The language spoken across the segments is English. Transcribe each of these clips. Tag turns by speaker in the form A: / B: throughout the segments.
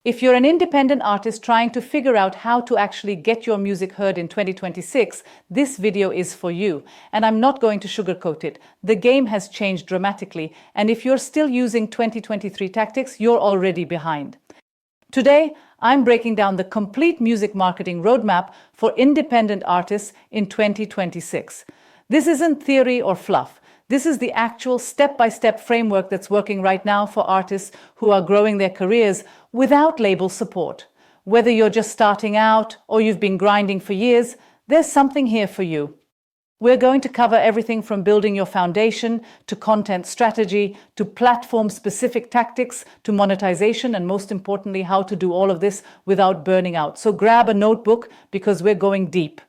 A: If you're an independent artist trying to figure out how to actually get your music heard in 2026, this video is for you. And I'm not going to sugarcoat it. The game has changed dramatically, and if you're still using 2023 tactics, you're already behind. Today, I'm breaking down the complete music marketing roadmap for independent artists in 2026. This isn't theory or fluff. This is the actual step-by-step framework that's working right now for artists who are growing their careers without label support. Whether you're just starting out or you've been grinding for years, there's something here for you. We're going to cover everything from building your foundation, to content strategy, to platform-specific tactics, to monetization, and most importantly, how to do all of this without burning out. So grab a notebook because we're going deep.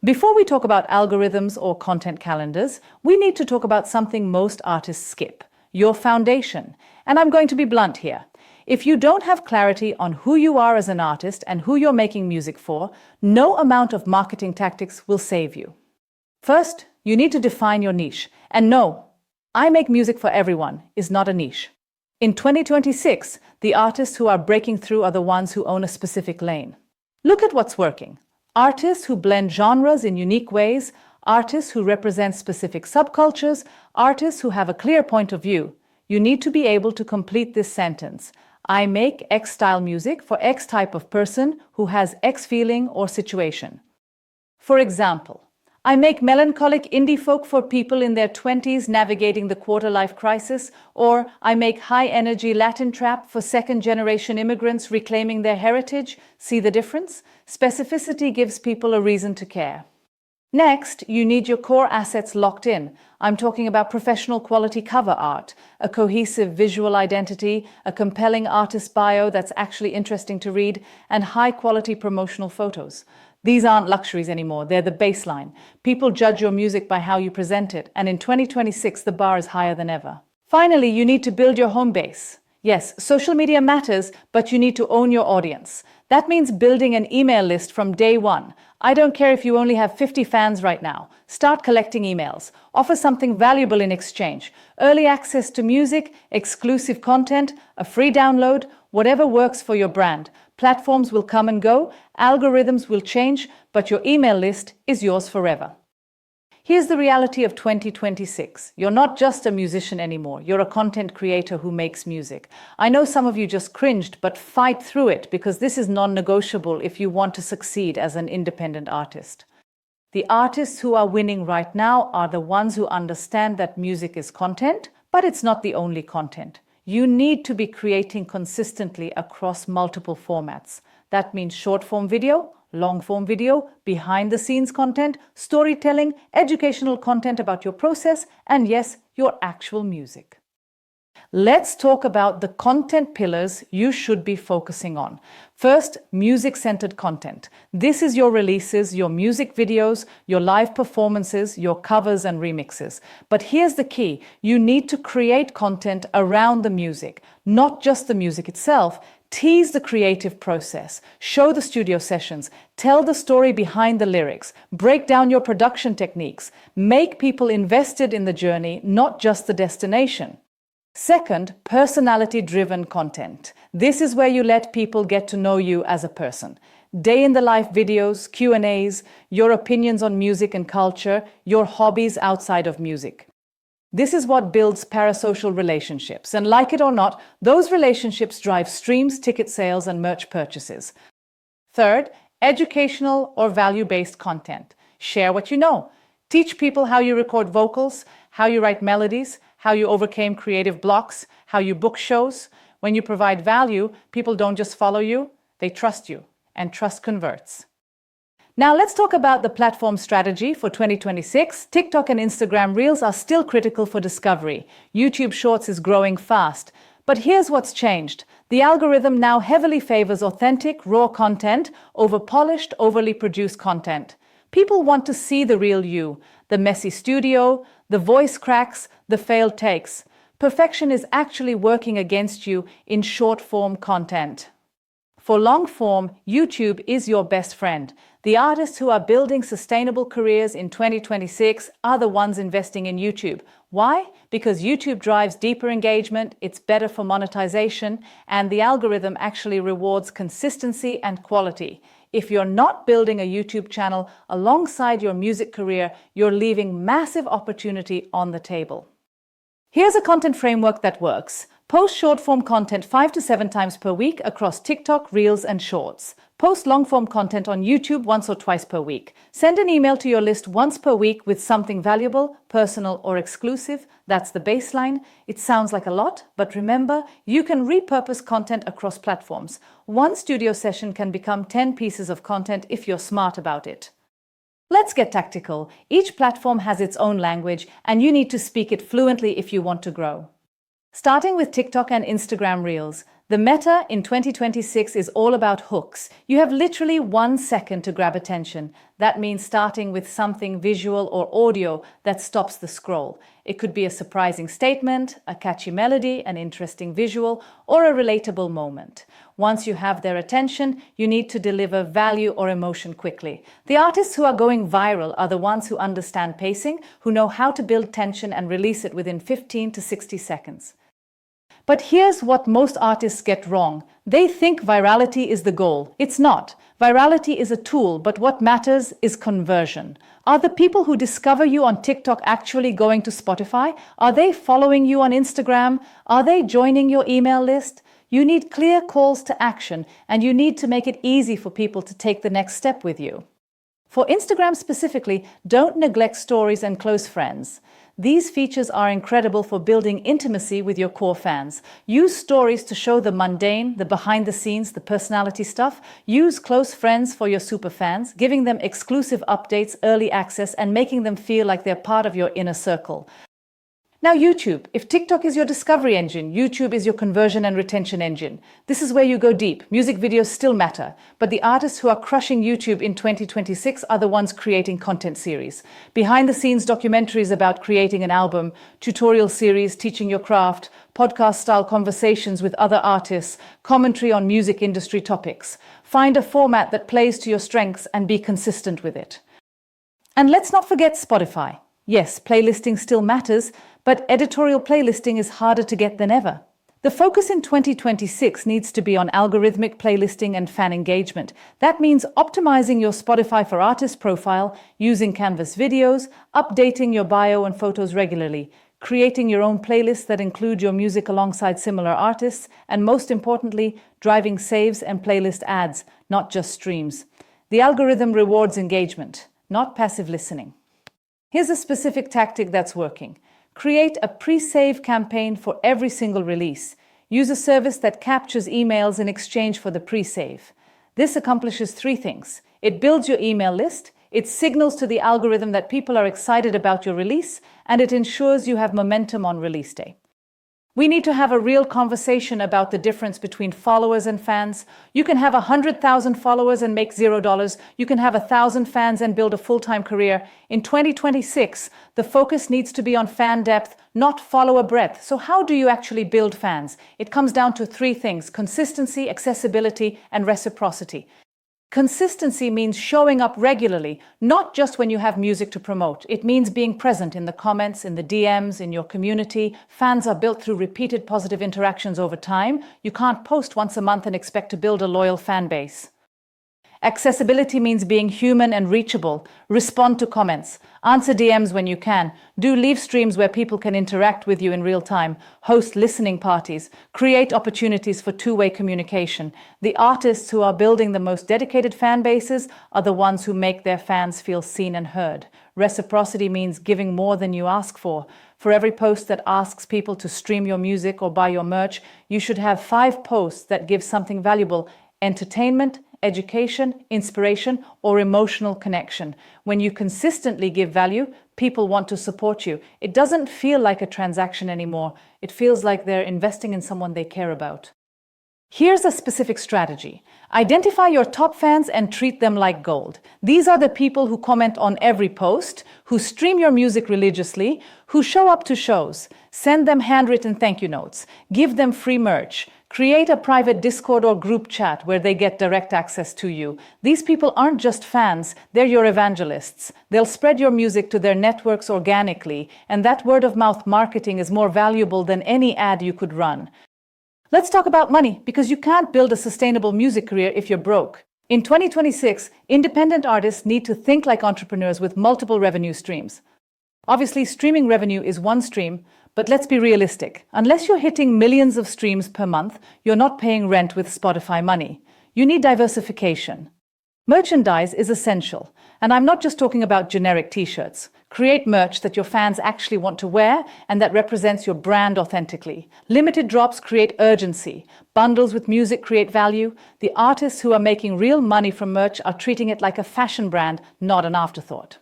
A: Before we talk about algorithms or content calendars, we need to talk about something most artists skip: your foundation. And I'm going to be blunt here. If you don't have clarity on who you are as an artist and who you're making music for, no amount of marketing tactics will save you. First, you need to define your niche. And no, I make music for everyone is not a niche. In 2026, the artists who are breaking through are the ones who own a specific lane. Look at what's working. Artists who blend genres in unique ways, artists who represent specific subcultures, artists who have a clear point of view. You need to be able to complete this sentence. I make X style music for X type of person who has X feeling or situation. For example, I make melancholic indie folk for people in their 20s navigating the quarter-life crisis, or I make high-energy Latin trap for second-generation immigrants reclaiming their heritage. See the difference? Specificity gives people a reason to care. Next, you need your core assets locked in. I'm talking about professional quality cover art, a cohesive visual identity, a compelling artist bio that's actually interesting to read, and high-quality promotional photos. These aren't luxuries anymore, they're the baseline. People judge your music by how you present it, and in 2026 the bar is higher than ever. Finally, you need to build your home base. Yes, social media matters, but you need to own your audience. That means building an email list from day one. I don't care if you only have 50 fans right now. Start collecting emails. Offer something valuable in exchange. Early access to music, exclusive content, a free download, whatever works for your brand. Platforms will come and go, algorithms will change, but your email list is yours forever. Here's the reality of 2026. You're not just a musician anymore. You're a content creator who makes music. I know some of you just cringed, but fight through it because this is non-negotiable if you want to succeed as an independent artist. The artists who are winning right now are the ones who understand that music is content, but it's not the only content. You need to be creating consistently across multiple formats. That means short-form video, long-form video, behind-the-scenes content, storytelling, educational content about your process, and yes, your actual music. Let's talk about the content pillars you should be focusing on. First, music-centered content. This is your releases, your music videos, your live performances, your covers and remixes. But here's the key. You need to create content around the music, not just the music itself. Tease the creative process, show the studio sessions, tell the story behind the lyrics, break down your production techniques, make people invested in the journey, not just the destination. Second, personality-driven content. This is where you let people get to know you as a person. Day-in-the-life videos, Q&As, your opinions on music and culture, your hobbies outside of music. This is what builds parasocial relationships, and like it or not, those relationships drive streams, ticket sales, and merch purchases. Third, educational or value-based content. Share what you know. Teach people how you record vocals, how you write melodies, how you overcame creative blocks, how you book shows. When you provide value, people don't just follow you, they trust you, and trust converts. Now let's talk about the platform strategy for 2026. TikTok and Instagram Reels are still critical for discovery. YouTube Shorts is growing fast. But here's what's changed. The algorithm now heavily favors authentic, raw content over polished, overly produced content. People want to see the real you, the messy studio, the voice cracks, the failed takes. Perfection is actually working against you in short-form content. For long form, YouTube is your best friend. The artists who are building sustainable careers in 2026 are the ones investing in YouTube. Why? Because YouTube drives deeper engagement, it's better for monetization, and the algorithm actually rewards consistency and quality. If you're not building a YouTube channel alongside your music career, you're leaving massive opportunity on the table. Here's a content framework that works. Post short-form content 5 to 7 times per week across TikTok, Reels, and Shorts. Post long-form content on YouTube once or twice per week. Send an email to your list once per week with something valuable, personal, or exclusive. That's the baseline. It sounds like a lot, but remember, you can repurpose content across platforms. One studio session can become 10 pieces of content if you're smart about it. Let's get tactical. Each platform has its own language, and you need to speak it fluently if you want to grow. Starting with TikTok and Instagram Reels, the meta in 2026 is all about hooks. You have literally 1 second to grab attention. That means starting with something visual or audio that stops the scroll. It could be a surprising statement, a catchy melody, an interesting visual, or a relatable moment. Once you have their attention, you need to deliver value or emotion quickly. The artists who are going viral are the ones who understand pacing, who know how to build tension and release it within 15 to 60 seconds. But here's what most artists get wrong. They think virality is the goal. It's not. Virality is a tool, but what matters is conversion. Are the people who discover you on TikTok actually going to Spotify? Are they following you on Instagram? Are they joining your email list? You need clear calls to action, and you need to make it easy for people to take the next step with you. For Instagram specifically, don't neglect stories and close friends. These features are incredible for building intimacy with your core fans. Use stories to show the mundane, the behind the scenes, the personality stuff. Use close friends for your superfans, giving them exclusive updates, early access, and making them feel like they're part of your inner circle. Now YouTube. If TikTok is your discovery engine, YouTube is your conversion and retention engine. This is where you go deep. Music videos still matter, but the artists who are crushing YouTube in 2026 are the ones creating content series. Behind-the-scenes documentaries about creating an album, tutorial series teaching your craft, podcast-style conversations with other artists, commentary on music industry topics. Find a format that plays to your strengths and be consistent with it. And let's not forget Spotify. Yes, playlisting still matters, but editorial playlisting is harder to get than ever. The focus in 2026 needs to be on algorithmic playlisting and fan engagement. That means optimizing your Spotify for Artist profile, using Canvas videos, updating your bio and photos regularly, creating your own playlists that include your music alongside similar artists, and most importantly, driving saves and playlist ads, not just streams. The algorithm rewards engagement, not passive listening. Here's a specific tactic that's working. Create a pre-save campaign for every single release. Use a service that captures emails in exchange for the pre-save. This accomplishes 3 things. It builds your email list, it signals to the algorithm that people are excited about your release, and it ensures you have momentum on release day. We need to have a real conversation about the difference between followers and fans. You can have 100,000 followers and make $0. You can have 1,000 fans and build a full-time career. In 2026, the focus needs to be on fan depth, not follower breadth. So how do you actually build fans? It comes down to 3 things: consistency, accessibility, and reciprocity. Consistency means showing up regularly, not just when you have music to promote. It means being present in the comments, in the DMs, in your community. Fans are built through repeated positive interactions over time. You can't post once a month and expect to build a loyal fan base. Accessibility means being human and reachable. Respond to comments. Answer DMs when you can. Do live streams where people can interact with you in real time. Host listening parties. Create opportunities for two-way communication. The artists who are building the most dedicated fan bases are the ones who make their fans feel seen and heard. Reciprocity means giving more than you ask for. For every post that asks people to stream your music or buy your merch, you should have 5 posts that give something valuable: entertainment, education, inspiration, or emotional connection. When you consistently give value, people want to support you. It doesn't feel like a transaction anymore. It feels like they're investing in someone they care about. Here's a specific strategy. Identify your top fans and treat them like gold. These are the people who comment on every post, who stream your music religiously, who show up to shows. Send them handwritten thank you notes. Give them free merch. Create a private Discord or group chat where they get direct access to you. These people aren't just fans, they're your evangelists. They'll spread your music to their networks organically, and that word-of-mouth marketing is more valuable than any ad you could run. Let's talk about money, because you can't build a sustainable music career if you're broke. In 2026, independent artists need to think like entrepreneurs with multiple revenue streams. Obviously, streaming revenue is one stream, but let's be realistic. Unless you're hitting millions of streams per month, you're not paying rent with Spotify money. You need diversification. Merchandise is essential, and I'm not just talking about generic t-shirts. Create merch that your fans actually want to wear and that represents your brand authentically. Limited drops create urgency. Bundles with music create value. The artists who are making real money from merch are treating it like a fashion brand, not an afterthought.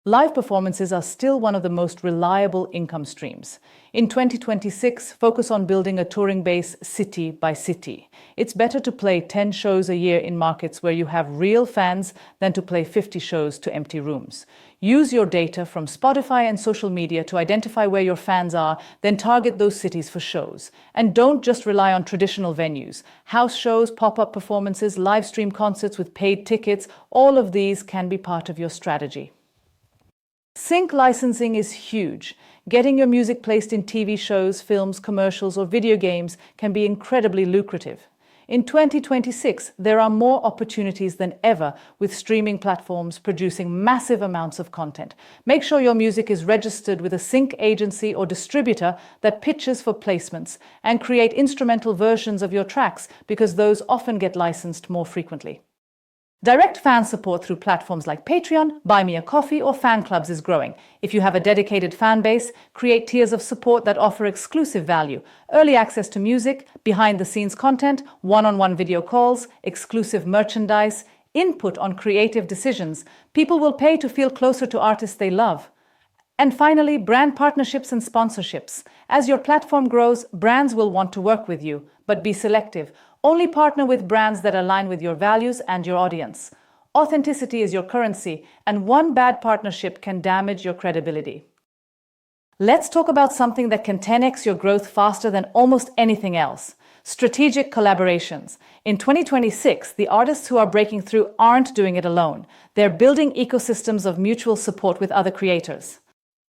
A: Live performances are still one of the most reliable income streams. In 2026, focus on building a touring base city by city. It's better to play 10 shows a year in markets where you have real fans than to play 50 shows to empty rooms. Use your data from Spotify and social media to identify where your fans are, then target those cities for shows. And don't just rely on traditional venues. House shows, pop-up performances, live stream concerts with paid tickets, all of these can be part of your strategy. Sync licensing is huge. Getting your music placed in TV shows, films, commercials, or video games can be incredibly lucrative. In 2026, there are more opportunities than ever with streaming platforms producing massive amounts of content. Make sure your music is registered with a sync agency or distributor that pitches for placements, and create instrumental versions of your tracks because those often get licensed more frequently. Direct fan support through platforms like Patreon, Buy Me a Coffee, or fan clubs is growing. If you have a dedicated fan base, create tiers of support that offer exclusive value, early access to music, behind-the-scenes content, one-on-one video calls, exclusive merchandise, input on creative decisions. People will pay to feel closer to artists they love. And finally, brand partnerships and sponsorships. As your platform grows, brands will want to work with you, but be selective. Only partner with brands that align with your values and your audience. Authenticity is your currency, and one bad partnership can damage your credibility. Let's talk about something that can 10x your growth faster than almost anything else. Strategic collaborations. In 2026, the artists who are breaking through aren't doing it alone. They're building ecosystems of mutual support with other creators.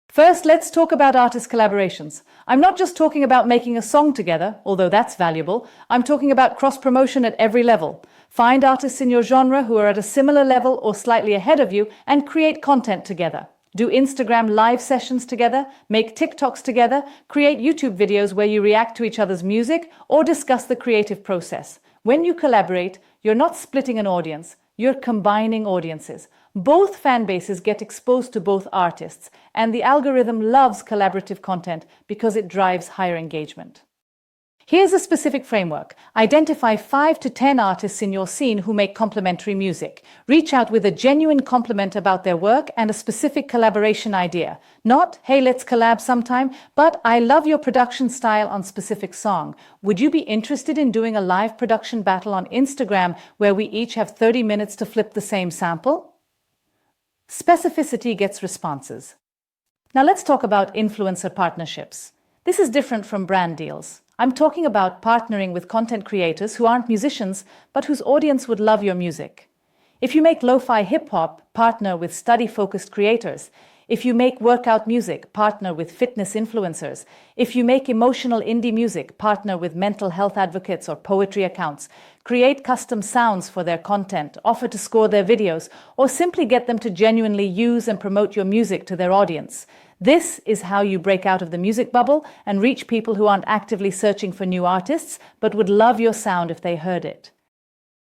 A: First, let's talk about artist collaborations. I'm not just talking about making a song together, although that's valuable. I'm talking about cross-promotion at every level. Find artists in your genre who are at a similar level or slightly ahead of you and create content together. Do Instagram live sessions together, make TikToks together, create YouTube videos where you react to each other's music or discuss the creative process. When you collaborate, you're not splitting an audience, you're combining audiences. Both fan bases get exposed to both artists, and the algorithm loves collaborative content because it drives higher engagement. Here's a specific framework. Identify 5 to 10 artists in your scene who make complementary music. Reach out with a genuine compliment about their work and a specific collaboration idea. Not, hey, let's collab sometime, but I love your production style on specific song. Would you be interested in doing a live production battle on Instagram where we each have 30 minutes to flip the same sample? Specificity gets responses. Now let's talk about influencer partnerships. This is different from brand deals. I'm talking about partnering with content creators who aren't musicians, but whose audience would love your music. If you make lo-fi hip-hop, partner with study-focused creators. If you make workout music, partner with fitness influencers. If you make emotional indie music, partner with mental health advocates or poetry accounts. Create custom sounds for their content, offer to score their videos, or simply get them to genuinely use and promote your music to their audience. This is how you break out of the music bubble and reach people who aren't actively searching for new artists, but would love your sound if they heard it.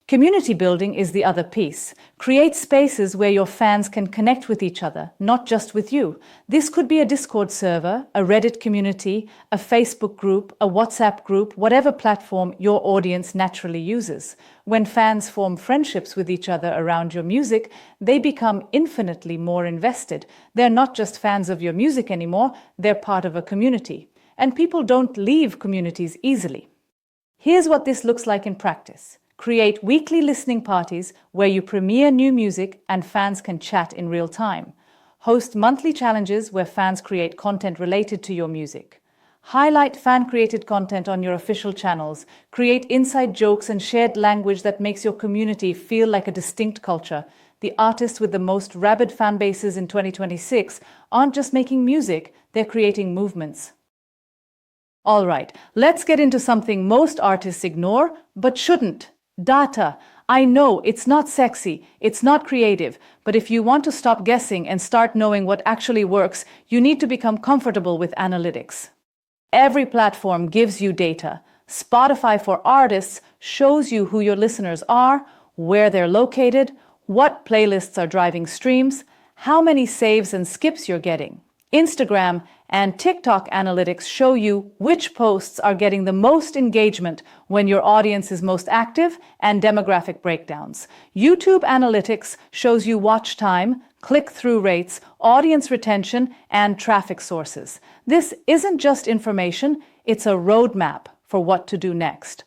A: Community building is the other piece. Create spaces where your fans can connect with each other, not just with you. This could be a Discord server, a Reddit community, a Facebook group, a WhatsApp group, whatever platform your audience naturally uses. When fans form friendships with each other around your music, they become infinitely more invested. They're not just fans of your music anymore, they're part of a community. And people don't leave communities easily. Here's what this looks like in practice. Create weekly listening parties where you premiere new music and fans can chat in real time. Host monthly challenges where fans create content related to your music. Highlight fan-created content on your official channels. Create inside jokes and shared language that makes your community feel like a distinct culture. The artists with the most rabid fan bases in 2026 aren't just making music, they're creating movements. All right, let's get into something most artists ignore, but shouldn't. Data. I know it's not sexy, it's not creative, but if you want to stop guessing and start knowing what actually works, you need to become comfortable with analytics. Every platform gives you data. Spotify for Artists shows you who your listeners are, where they're located, what playlists are driving streams, how many saves and skips you're getting. Instagram and TikTok analytics show you which posts are getting the most engagement when your audience is most active and demographic breakdowns. YouTube analytics shows you watch time, click-through rates, audience retention, and traffic sources. This isn't just information, it's a roadmap for what to do next.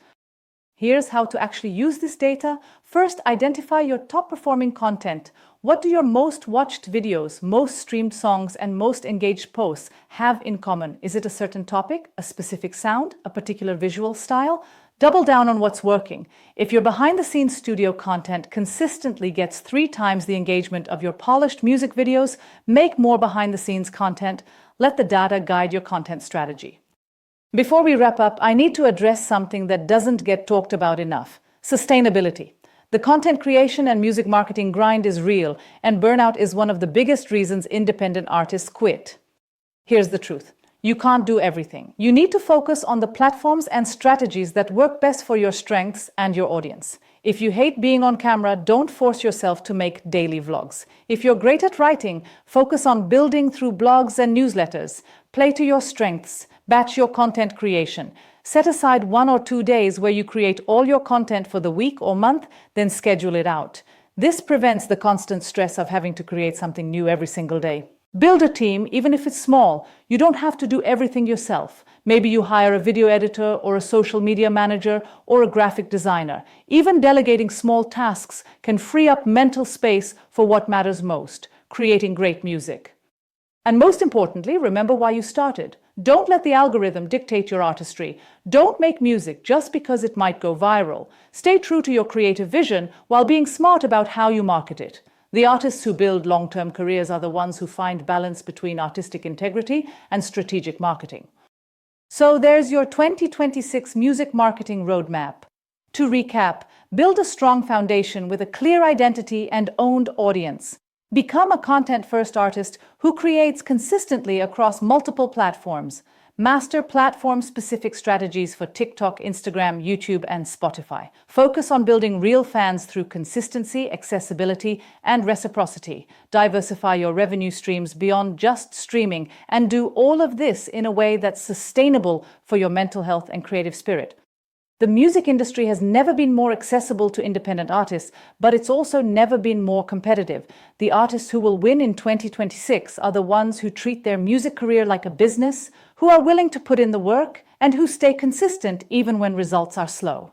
A: Here's how to actually use this data. First, identify your top-performing content. What do your most watched videos, most streamed songs, and most engaged posts have in common? Is it a certain topic, a specific sound, a particular visual style? Double down on what's working. If your behind-the-scenes studio content consistently gets 3 times the engagement of your polished music videos, make more behind-the-scenes content. Let the data guide your content strategy. Before we wrap up, I need to address something that doesn't get talked about enough: sustainability. The content creation and music marketing grind is real, and burnout is one of the biggest reasons independent artists quit. Here's the truth. You can't do everything. You need to focus on the platforms and strategies that work best for your strengths and your audience. If you hate being on camera, don't force yourself to make daily vlogs. If you're great at writing, focus on building through blogs and newsletters. Play to your strengths. Batch your content creation. Set aside 1 or 2 days where you create all your content for the week or month, then schedule it out. This prevents the constant stress of having to create something new every single day. Build a team, even if it's small. You don't have to do everything yourself. Maybe you hire a video editor or a social media manager or a graphic designer. Even delegating small tasks can free up mental space for what matters most: creating great music. And most importantly, remember why you started. Don't let the algorithm dictate your artistry. Don't make music just because it might go viral. Stay true to your creative vision while being smart about how you market it. The artists who build long-term careers are the ones who find balance between artistic integrity and strategic marketing. So there's your 2026 music marketing roadmap. To recap, build a strong foundation with a clear identity and owned audience. Become a content-first artist who creates consistently across multiple platforms. Master platform-specific strategies for TikTok, Instagram, YouTube, and Spotify. Focus on building real fans through consistency, accessibility, and reciprocity. Diversify your revenue streams beyond just streaming, and do all of this in a way that's sustainable for your mental health and creative spirit. The music industry has never been more accessible to independent artists, but it's also never been more competitive. The artists who will win in 2026 are the ones who treat their music career like a business, who are willing to put in the work, and who stay consistent even when results are slow.